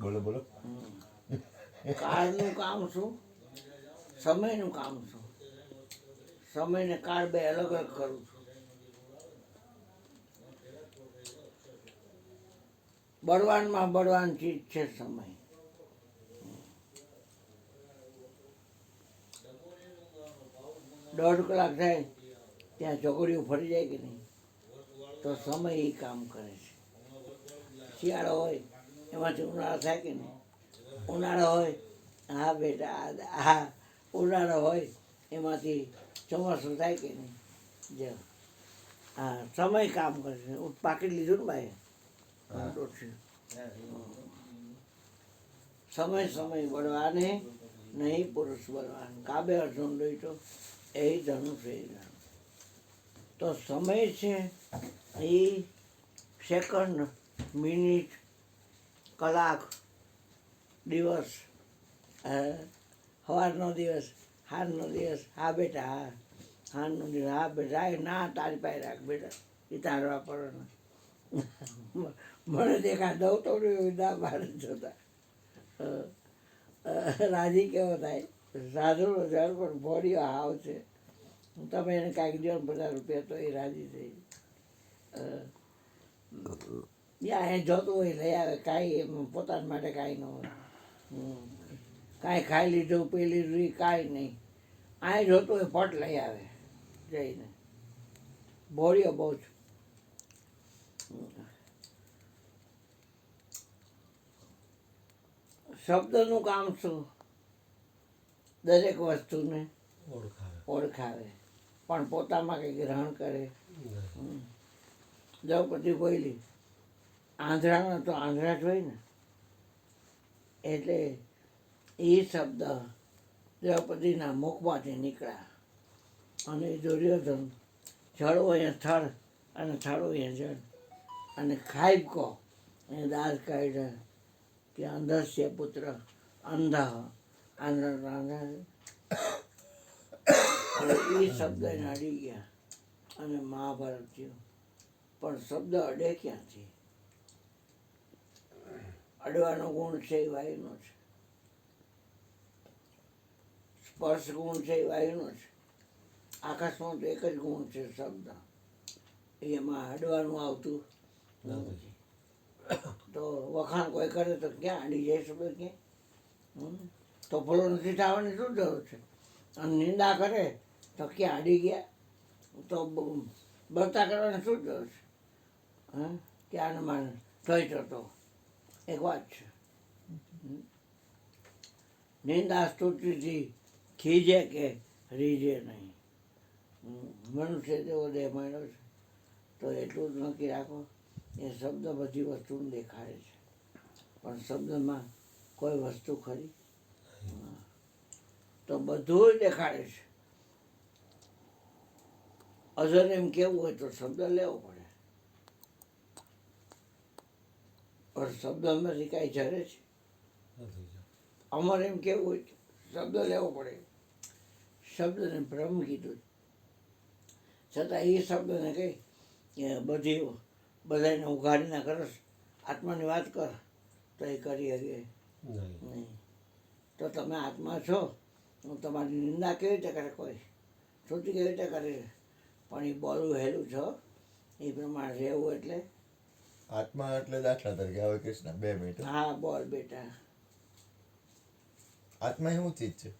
બોલો બોલો. કાળનું કામ શું, સમયનું કામ શું? સમય ને કાળ બે અલગ અલગ કરું છું. બળવાનમાં બળવાન ચીજ છે સમય. દોઢ કલાક થાય ત્યાં ચોકડીઓ ફરી જાય કે નહીં, તો સમય એ કામ કરે છે. શિયાળો હોય એમાંથી ઉનાળો થાય કે નહીં, ઉનાળો હોય હા બેટા હા ઉનાળો હોય એમાંથી ચોમાસું થાય કે નહીં. જો હા સમય કામ કરે છે. પાકીટ લીધું ને ભાઈ, સમય સમય બળવાને નહીં પુરુષ બળવાન, કાબે અર્જુન તો એ ધનુષ એ ધનુષ. તો સમય છે એ સેકન્ડ, મિનિટ, કલાક, દિવસ, સવારનો દિવસ, હારનો દિવસ, હા બેટા હા હારનો દિવસ, હા બેટા ના તારી પાસે રાખ બેટા એ તારવા પડે. મને દેખા દઉં તો ના બહાર જોતા રાજી કેવો થાય. સાધુનો જળ પણ ભોળીઓ હાવ છે. તમે એને કાંઈક દો ₹50 તો એ રાજી થઈ. એ જોતું હોય લઈ આવે, કાંઈ એમ પોતાના માટે કાંઈ ન હોય. કાંઈ ખાઈ લીધું પી લીધું એ કાંઈ નહીં. આ જોતું હોય પટ લઈ આવે જઈને. ભોળીઓ બહુ જ. શબ્દનું કામ શું? દરેક વસ્તુને ઓળખાવે પણ પોતામાં કંઈ ગ્રહણ કરે. દ્રૌપદી બોલી આંધળાનો તો આંધળા જ હોય ને, એટલે એ શબ્દ દ્રૌપદીના મુખમાંથી નીકળ્યા અને દુર્યોધન જળ હોય થળ અને થળ હોય જળ અને ખાઈ કહો એ દાસ કાઢ્યા કે અંધસ્ય પુત્ર અંધ આંધળા એ શબ્દ એને અડી ગયા અને મહાભારત થયું. પણ શબ્દ અડે ક્યાંથી? અડવાનો ગુણ છે એ વાયુનો છે, સ્પર્શ ગુણ છે એ વાયુનો છે. આકાશમાં તો એક જ ગુણ છે શબ્દ, એમાં અડવાનું આવતું નથી. તો વખાણ કોઈ કરે તો ક્યાં અડી જાય શબ્દ ક્યાં? તો ફોલો નથી થવાની શું જરૂર છે? અને નિંદા કરે તો ક્યાં અડી ગયા? તો બળતા કરવાની શું જરૂર છે? કે આને માને થઈ તો એક વાત છે. નિંદા સ્તુતિથી ખીજે કે રીજે નહીં. મનુષ્ય જેવો દેહ મળ્યો છે તો એટલું જ નક્કી રાખો એ શબ્દ બધી વસ્તુને દેખાડે છે, પણ શબ્દમાં કોઈ વસ્તુ ખરી? તો બધું જ દેખાડે છે. અજર એમ કેવું હોય તો શબ્દ લેવો પડે, પણ શબ્દમાંથી કાંઈ જરે છે? અમર એમ કેવું હોય શબ્દ લેવો પડે. શબ્દને બ્રહ્મ કીધું, છતાં એ શબ્દને કહી કે બધાને ઉઘાડીને કરસ આત્માની વાત કર તો એ કરી શકે નહીં. તો તમે આત્મા છો, તમારી નિંદા કેવી રીતે કરે કોઈ? સ્તુતિ કેવી રીતે કરે? પણ એ બોલવું હેલું છો એ પ્રમાણે રહેવું. એટલે આત્મા એટલે દાખલા તરીકે હવે કૃષ્ણ 2 મિનિટ. હા બોલ બેટા. આત્મા એવું ચીજ છે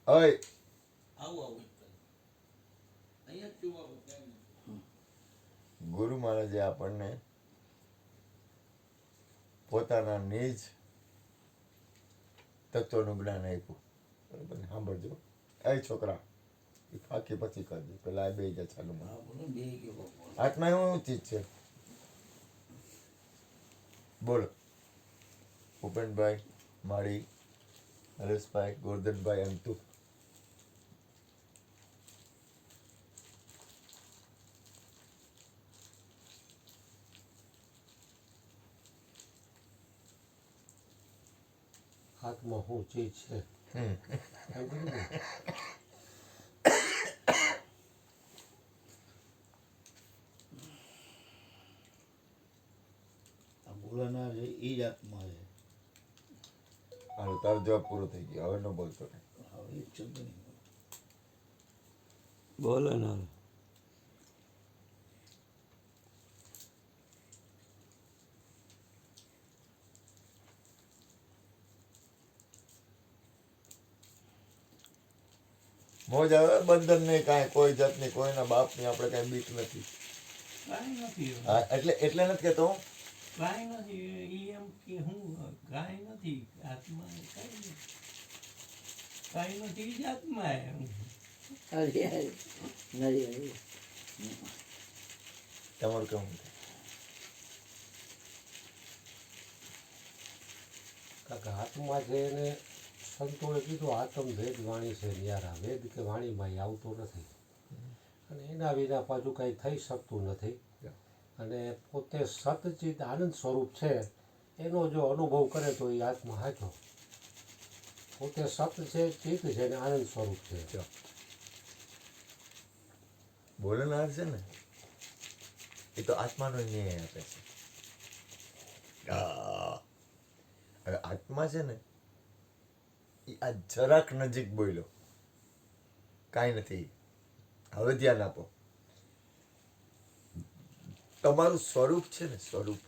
ઓય ગુરુ મહારાજે આપણને પોતાના નિજ તત્વનું જ્ઞાન આપ્યું. બરાબર સાંભળજો એ છોકરા, એ ફાંકી પછી કરજો, પેલા બે જા ચાલુમાં. આત્મા એવું ચીજ છે. બોલો ભૂપેનભાઈ, માળી, હરેશભાઈ, ગોરધનભાઈ, અંતુ. આત્મા શું ચીજ છે? એ જ આત્મા છે. હાલો તારો જવાબ પૂરો થઈ ગયો, હવે ન બોલતો ને. હવે એ જ શબ્દ નહીં. બોલો ને હવે. મોજ આવે, બંધન નહીં કાંઈ, કોઈ જાતની કોઈના બાપની આપણે કાંઈ બીક નથી. કાંઈ નથી હા એટલે નથી કહેતો હું. કાંઈ નથી ઈ એમ કે હું કાંઈ નથી આત્મા કાંઈ નથી કાંઈ નથી ઈ જ આત્મા એમ હરી હરી નરી હરી તમારું કેવું છે? કાકા આત્મા છે એને સંતોએ કીધું આત્મ વેદ વાણી છે ન્યારા, વેદ કે વાણીમાં એ આવતો નથી અને એના વિના પાછું કાંઈ થઈ શકતું નથી. અને પોતે સતચિત આનંદ સ્વરૂપ છે એનો જો અનુભવ કરે તો એ આત્મા સાચો. પોતે સત છે, ચિત્ત છે ને આનંદ સ્વરૂપ છે. બોલનાર છે ને એ તો આત્માનો ન્યાય આપે છે. હવે આત્મા છે ને એ આ જરાક નજીક બોલ્યો, કાંઈ નથી. હવે ધ્યાન આપો, તમારું સ્વરૂપ છે ને સ્વરૂપ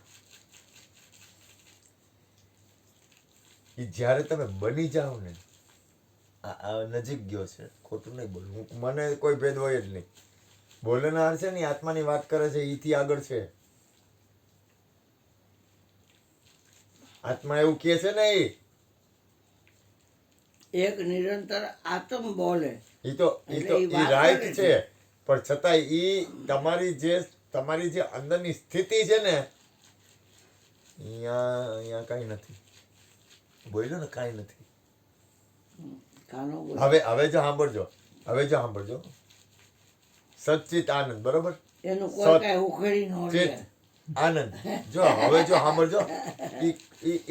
એ જ્યારે તમે બની જાઓ ને, આ નજીક ગયો છે, ખોટું નહીં બોલું, મને કોઈ ભેદ હોય જ નહીં. બોલનાર છે ને આત્માની વાત કરે છે, એથી આગળ છે. આત્મા એવું કહે છે ને એક નિરંતર આત્મ બોલે એ તો એટલે ઈ વાત રાઈટ કરે છે, પણ છતાંય ઈ તમારી જે અંદરની સ્થિતિ છે ને અહીંયા કાંઈ નથી. બોલ્યો ને કાંઈ નથી. કાનો બોલે હવે જો સાંભળજો, સચ્ચિત આનંદ, બરોબર, એનું કોઈ સત, કાંઈ ઉખેડી ન ચિત, લે આનંદ. જો સાંભળજો,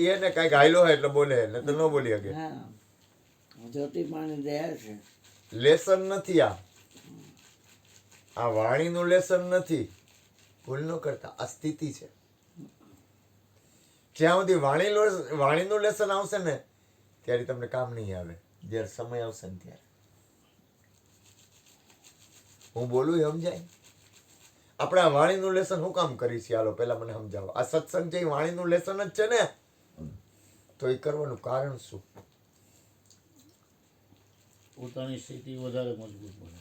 એને કાંઈક હાયલો હોય એટલે બોલે, ને તો ન બોલી શકે. હા જ્યોતિમાની દયા છે. લેસન નથી આ વાણીનું લેસન નથી. ભૂલ ન કરતા, આ સ્થિતિ છે. જ્યાં સુધી વાણીનું લેસન આવશે ને ત્યારે તમને કામ નહીં આવે. જ્યારે સમય આવશે ને ત્યારે હું બોલું એ સમજાય. આપણે આ વાણીનું લેસન શું કામ કરી છીએ? હાલો પહેલા મને સમજાવો. આ સત્સંગ છે એ વાણીનું લેસન જ છે ને, તો એ કરવાનું કારણ શું? પોતાની સ્થિતિ વધારે મજબૂત બને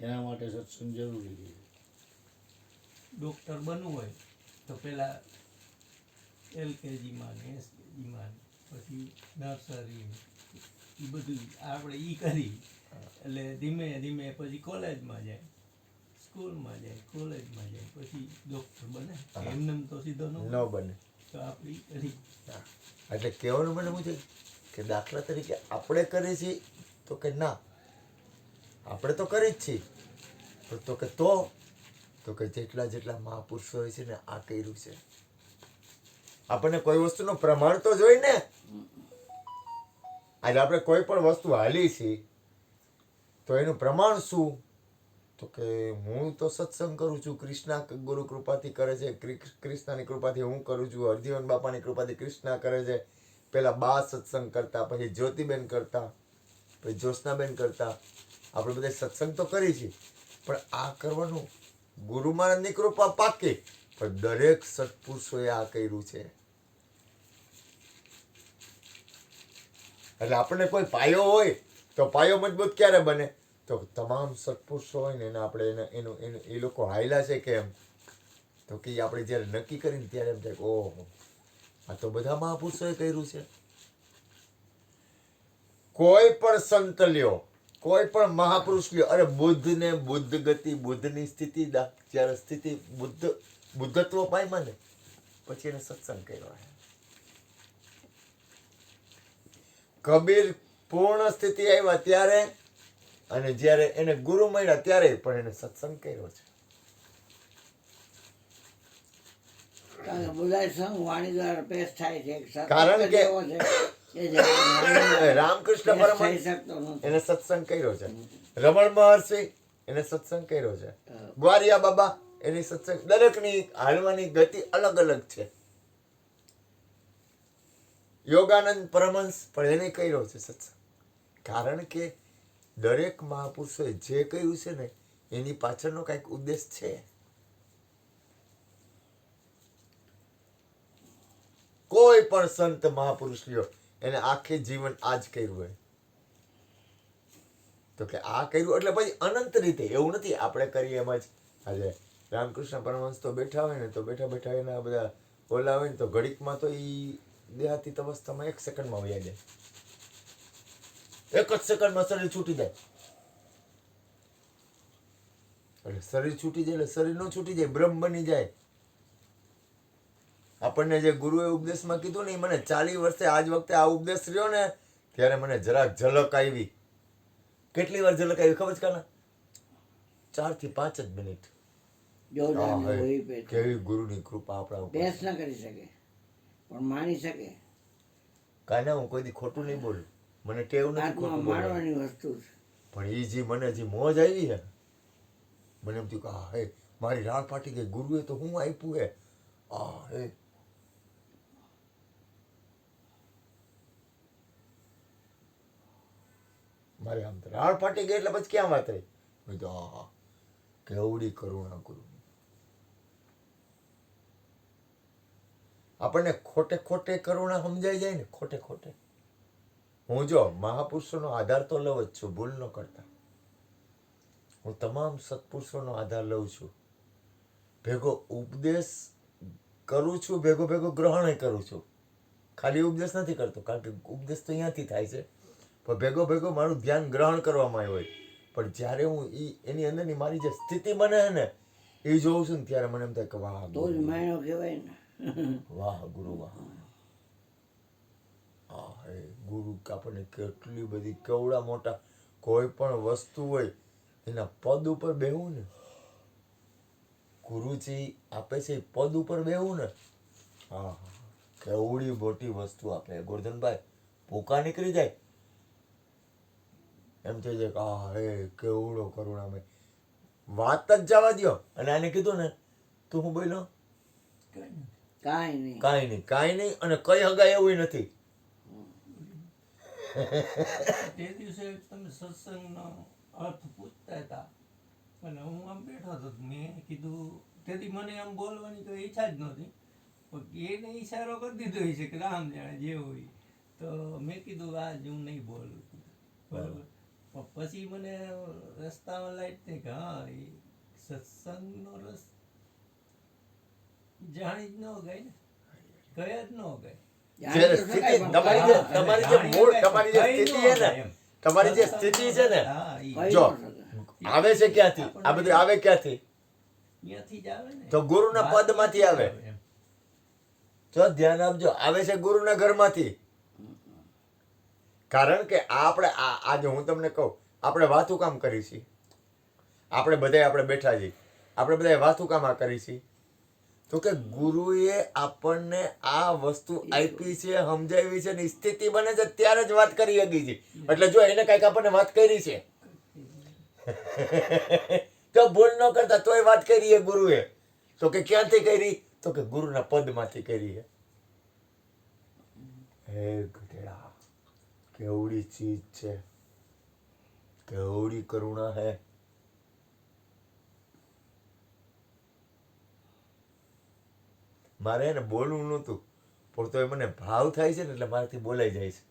એના માટે સત્સંગ જરૂરી છે. ડૉક્ટર બનવું હોય તો પહેલાં LKGમાં ને SKGમાં પછી નર્સરી એ બધું આપણે કરી એટલે ધીમે ધીમે પછી કોલેજમાં જાય, સ્કૂલમાં જાય, કોલેજમાં જાય, પછી ડૉક્ટર બને. એમને તો સીધો ન ન બને. તો આપણે કરી. એટલે કહેવાનું મને શું છે કે દાખલા તરીકે આપણે કરીએ છીએ તો કે ના, આપણે તો કરી જ છીએ, તો કે જેટલા મહાપુરુષો હોય છે ને આ કર્યું છે. આપણને કોઈ વસ્તુનું પ્રમાણ તો જોઈ ને. આજે આપણે કોઈ પણ વસ્તુ હાલી છીએ તો એનું પ્રમાણ શું? તો કે હું તો સત્સંગ કરું છું, કૃષ્ણા ગુરુ કૃપાથી કરે છે, કૃષ્ણની કૃપાથી હું કરું છું, હરજીવન બાપાની કૃપાથી કૃષ્ણા કરે છે. પેલા બા સત્સંગ કરતા, પછી જ્યોતિબેન કરતા, પછી જ્યોત્સનાબેન કરતા. આપણે બધા સત્સંગ તો કરી છીએ, પણ આ કરવાનું ગુરુ મહારાજની કૃપા પાકી, પણ દરેક સત્પુરુષોએ આ કર્યું છે. એટલે આપણને કોઈ પાયો હોય તો પાયો મજબૂત ક્યારે બને? તો તમામ સત્પુરુષો હોય ને એને આપણે એ લોકો હાયલા છે કેમ? તો કે આપણે જ્યારે નક્કી કરીને ત્યારે એમ થાય કે ઓહો, આ તો બધા મહાપુરુષોએ કર્યું છે. કોઈ પણ સંત લ્યો, કોઈ પણ મહાપુરુષ લ્યો, અરે બુદ્ધને બુદ્ધ ગતિ, બુદ્ધની સ્થિતિ, જ્યારે સ્થિતિ બુદ્ધત્વ પામ્યા ને પછી એને સત્સંગ કર્યો. કબીર પૂર્ણ સ્થિતિ આવ્યા ત્યારે, અને જ્યારે એને ગુરુ મળ્યા ત્યારે પણ એને સત્સંગ કર્યો છે. કારણ કે બધા સંઘ વાણી દ્વારા પેશ થાય છે. એક સત્સંગ કારણ કે એવો છે કે જે વાણી રામકૃષ્ણ પેશ થઈ પરમહંસ શકતો નથી. એને સત્સંગ કર્યો છે, રમણ મહર્ષિ એને સત્સંગ કર્યો છે, ગ્વારિયા બાબા એની સત્સંગ દરેકની હાલવાની ગતિ અલગ અલગ છે. યોગાનંદ પરમહંસ પણ એને કર્યો છે સત્સંગ, કારણ કે દરેક મહાપુરુષોએ જે કહ્યું છે ને એની પાછળનો કંઈક ઉદ્દેશ છે. કોઈ પણ સંત મહાપુરુષ લ્યો, એને આખી જીવન આ જ કર્યું હોય, તો કે આ કર્યું એટલે પછી અનંત રીતે એવું નથી આપણે કરીએ એમ જ. આજે રામકૃષ્ણ પરમહંસ તો બેઠા હોય ને તો બેઠા બેઠા એના બધા ઓલા હોય ને તો ઘડીકમાં તો એ દેહાતીત અવસ્થામાં 1 સેકન્ડમાં વયા જાય, 1 જ સેકન્ડમાં શરીર છૂટી જાય. એટલે શરીર છૂટી જાય એટલે શરીર ન છૂટી જાય, બ્રહ્મ બની જાય. આપણને જે ગુરુએ ઉપદેશમાં કીધું ને એ મને 40 વર્ષે આજ વખતે આ ઉપદેશ રહ્યો ને ત્યારે મને જરાક ઝલક આવી. કેટલી વાર ઝલક આવી ખબર છે કાના? 4 થી 5 જ મિનિટ. જોરદાર હા, હોય પે કેવી ગુરુની કૃપા આપણા ઉપર. બેસ ના કરી શકે પણ માની શકે. કાના હું કોઈ દી ખોટું નહીં બોલું, મને ટેવ નથી આત્મા ખોટું બોલવાની. મારવાની વસ્તુ છે. પણ એ જે મને જે મોજ આવી છે, મને એમ થયું કે હા હે મારી રાડ ફાટી ગઈ, ગુરુએ તો હું આપ્યું હે. આ હે મારે આમ તો રાડ ફાટી ગઈ એટલે પછી ક્યાં વાત રહી? મેં કીધું હા કેવડી કરુણા ગુરુની. આપણને ખોટે ખોટે કરુણા સમજાઈ જાય ને, ખોટે ખોટે. હું જો મહાપુરુષોનો આધાર તો લઉં જ છું, ભૂલ ન કરતા. હું તમામ સત્પુરુષોનો આધાર લઉં છું, ભેગો ઉપદેશ કરું છું, ભેગો ભેગો ગ્રહણ કરું છું. ખાલી ઉપદેશ નથી કરતો, કારણ કે ઉપદેશ તો અહીંયાથી થાય છે, પણ ભેગો ભેગો મારું ધ્યાન ગ્રહણ કરવામાં આવ્યું હોય. પણ જ્યારે હું એની અંદરની મારી જે સ્થિતિ બને છે ને એ જોઉં છું ને ત્યારે મને એમ થાય કે વાહ તો જ માયનો કહેવાય ને. વાહ ગુરુ વાહ. હા હે ગુરુ આપણને કેટલી બધી કેવડા મોટા કોઈ પણ વસ્તુ હોય એના પદ ઉપર બેહવું ને, ગુરુજી આપે છે એ પદ ઉપર બેહવું ને, હા કેવડી મોટી વસ્તુ આપે. ગોરધનભાઈ ભૂકા નીકળી જાય એમ થઈ જાય કે હા હે કેવડો કરુણામય. વાત જ જવા દ્યો અને આને કીધું ને તું હું બોલ્યો કાંઈ નહીં. કાંઈ નહીં અને કઈ હગાય એવું નથી. તે દિવસે તમે સત્સંગનો અર્થ પૂછતા હતા અને હું આમ બેઠો હતો, મેં કીધું તેથી મને આમ બોલવાની તો ઈચ્છા જ નહોતી, પણ એને ઈશારો કરી દીધો છે કે રામ જાણે જે હોય. તો મેં કીધું આજ હું નહીં બોલું, બરાબર. પણ પછી મને રસ્તામાં લાઈટ થઈ કે હા એ સત્સંગનો રસ જાણી જ ન ગઈ ને, ગયા જ ન ગઈ. જ્યારે સ્થિતિ તમારી જે મૂળ તમારી જે સ્થિતિ છે ને, તમારી જે સ્થિતિ છે ને, જો આવે છે ક્યાંથી? આ બધું આવે ક્યાંથી? ત્યાંથી જ આવે ને. તો ગુરુના પદમાંથી આવે. જો ધ્યાન આપજો, આવે છે ગુરુના ઘરમાંથી. કારણ કે આપણે આજે હું તમને કહું, આપણે વાતું કામ કરી છીએ, આપણે બધાય આપણે બેઠા છીએ, આપણે બધા વાતું કામ આ કરી છીએ, તો કે ગુરુએ આપણને આ વસ્તુ આપી છે, સમજાવી છે ને સ્થિતિ બને છે ત્યારે જ વાત કરી શકી છે. એટલે જો એને કઈક આપણને વાત કરી છે તો ભૂલ ન કરતા તોય વાત કરી છે ગુરુએ, તો કે ક્યાંથી કરી? તો કે ગુરુના પદમાંથી કરી છે. હે ગધેડા કેવડી ચીજ છે, કેવડી કરુણા હે. મારે એને બોલવું નહોતું પણ તો મને ભાવ થાય છે ને એટલે મારાથી બોલાઈ જાય છે.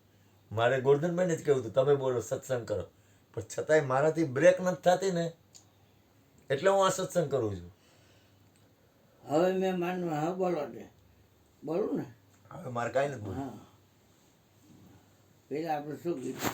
મારે ગોરધનભાઈને જ કહેવું હતું તમે બોલો સત્સંગ કરો, પણ છતાંય મારાથી બ્રેક નથી થતી ને એટલે હું આ સત્સંગ કરું છું. હવે મેં માનવા હા બોલો ને, બોલું ને. હવે મારે કાંઈ નથી બોલવું. હા પેલા આપણે શું કીધું?